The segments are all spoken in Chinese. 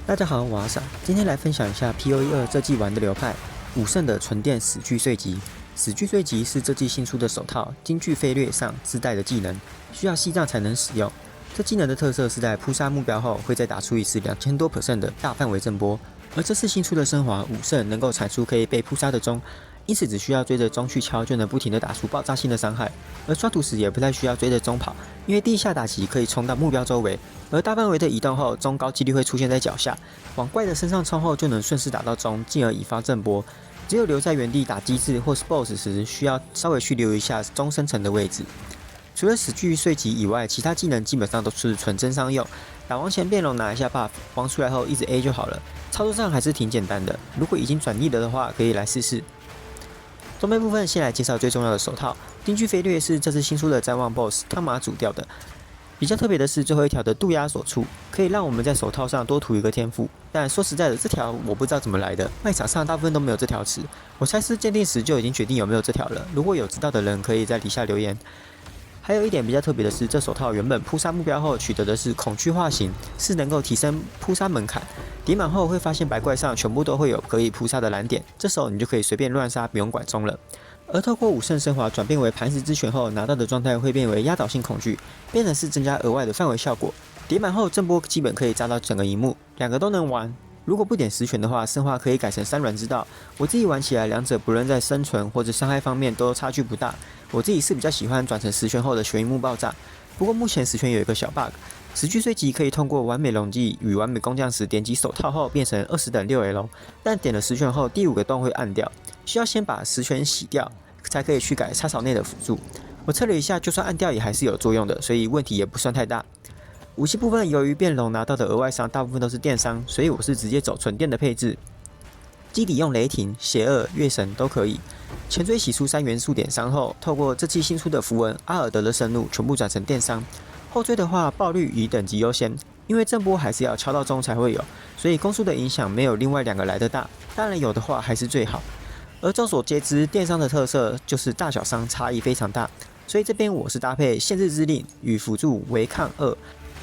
大家好，我阿傻，今天来分享一下 PoE2 这季玩的流派武圣的纯电死巨碎击。死巨碎击是这季新出的手套金句飞掠上自带的技能，需要吸杖才能使用。这技能的特色是在扑杀目标后，会再打出一次2000多%的大范围震波。而这次新出的升华武圣能够产出可以被扑杀的钟，因此只需要追着钟去敲，就能不停的打出爆炸性的伤害。而刷图时也不太需要追着钟跑，因为第一下打击可以冲到目标周围。而大范围的移动后，钟高几率会出现在脚下，往怪的身上冲后就能顺势打到钟，进而引发震波。只有留在原地打机制或是 BOSS 时，需要稍微去留一下钟生成的位置。除了死巨碎击以外，其他技能基本上都是纯真伤用。打王前变龙拿一下 buff， 王出来后一直 A 就好了，操作上还是挺简单的。如果已经转逆了的话，可以来试试。装备部分先来介绍最重要的手套，丁巨飞掠是这次新出的瞻望 BOSS 汤马主掉的。比较特别的是最后一条的渡鸦锁处，可以让我们在手套上多涂一个天赋。但说实在的，这条我不知道怎么来的，卖场上大部分都没有这条词。我猜是鉴定时就已经决定有没有这条了。如果有知道的人，可以在底下留言。还有一点比较特别的是，这手套原本扑杀目标后取得的是恐惧化形，是能够提升扑杀门槛。叠满后会发现白怪上全部都会有可以扑杀的蓝点，这时候你就可以随便乱杀，不用管钟了。而透过武圣升华转变为磐石之拳后，拿到的状态会变为压倒性恐惧，变成是增加额外的范围效果。叠满后震波基本可以炸到整个萤幕，两个都能玩。如果不点十拳的话，升华可以改成三软之道。我自己玩起来，两者不论在生存或者伤害方面都差距不大。我自己是比较喜欢转成十拳后的全萤幕爆炸。不过目前十拳有一个小 bug， 死巨碎击可以通过完美龙技与完美工匠石点击手套后变成20等6L， 但点了十拳后第5个洞会暗掉，需要先把十拳洗掉，才可以去改插槽内的辅助。我测了一下，就算暗掉也还是有作用的，所以问题也不算太大。武器部分，由于变龙拿到的额外伤大部分都是电伤，所以我是直接走纯电的配置。基底用雷霆、邪恶、月神都可以。前缀洗出3元素点伤后，透过这季新出的符文阿尔德的盛怒，全部转成电伤。后缀的话，爆率以等级优先，因为震波还是要敲到钟才会有，所以攻速的影响没有另外2个来得大。当然有的话还是最好。而众所皆知，电伤的特色就是大小伤差异非常大，所以这边我是搭配限制之令与辅助违抗2。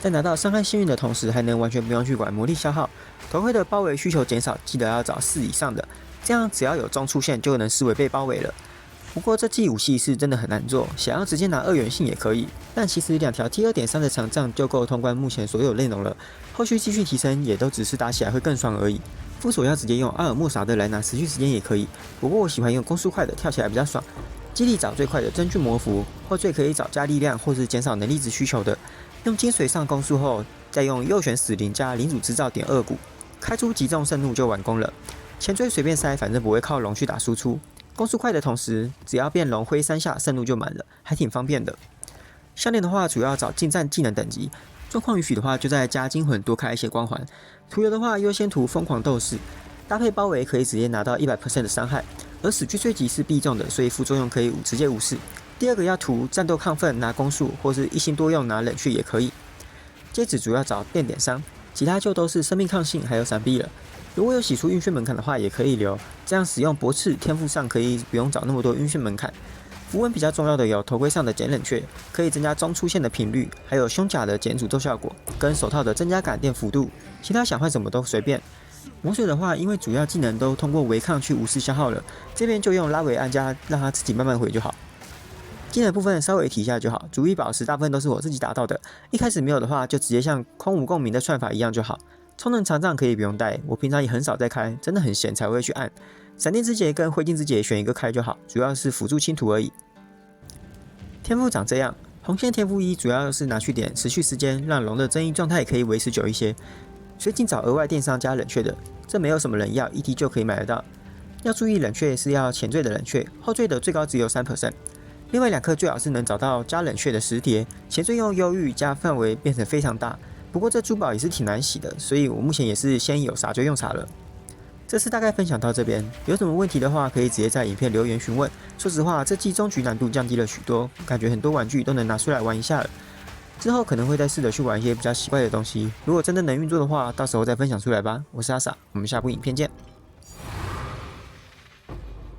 在拿到伤害幸运的同时，还能完全不用去管魔力消耗。头盔的包围需求减少，记得要找4以上的，这样只要有钟出现，就能视为被包围了。不过这季武器是真的很难做，想要直接拿2元性也可以，但其实2条 T2.3 的长杖就够通关目前所有内容了，后续继续提升也都只是打起来会更爽而已。副手要直接用阿尔莫萨的来拿持续时间也可以，不过我喜欢用攻速快的，跳起来比较爽。激励找最快的真菌魔符，后缀可以找加力量或是减少能力值需求的。用金水上攻速后，再用右旋死灵加领主制造点2股，开出击中盛怒就完工了。前缀随便塞，反正不会靠龙去打输出。攻速快的同时，只要变龙挥3下，盛怒就满了，还挺方便的。项链的话，主要找近战技能等级，状况允许的话，就再加金魂多开一些光环。涂油的话，优先涂疯狂斗士，搭配包围可以直接拿到100% 的伤害。而死巨碎击是必中的，所以副作用可以直接无视。第2个要涂战斗亢奋拿攻速，或是一心多用拿冷却也可以。戒指主要找电点伤，其他就都是生命抗性还有闪避了。如果有洗出晕眩门槛的话，也可以留，这样使用驳斥天赋上可以不用找那么多晕眩门槛。符文比较重要的有头盔上的减冷却，可以增加钟出现的频率，还有胸甲的减诅咒效果，跟手套的增加感电幅度。其他想换什么都随便。魔水的话，因为主要技能都通过违抗去无视消耗了，这边就用拉维安加，让它自己慢慢回就好。技能部分稍微提一下就好，主力宝石大部分都是我自己打到的，一开始没有的话就直接像空无共鸣的算法一样就好。充能长杖可以不用带，我平常也很少在开，真的很闲才会去按。闪电之节跟灰烬之节选一个开就好，主要是辅助清图而已。天赋长这样，红线天赋1主要是拿去点持续时间，让龙的增益状态可以维持久一些。随机找额外电伤加冷却的，这没有什么人要，1T 就可以买得到。要注意冷却是要前缀的冷却，后缀的最高只有3%。另外2颗最好是能找到加冷却的10叠，前缀用忧郁加范围变成非常大。不过这珠宝也是挺难洗的，所以我目前也是先有啥就用啥了。这次大概分享到这边，有什么问题的话，可以直接在影片留言询问。说实话，这季终局难度降低了许多，感觉很多玩具都能拿出来玩一下了。之后可能会再试着去玩一些比较奇怪的东西，如果真的能运作的话，到时候再分享出来吧。我是阿傻，我们下部影片见。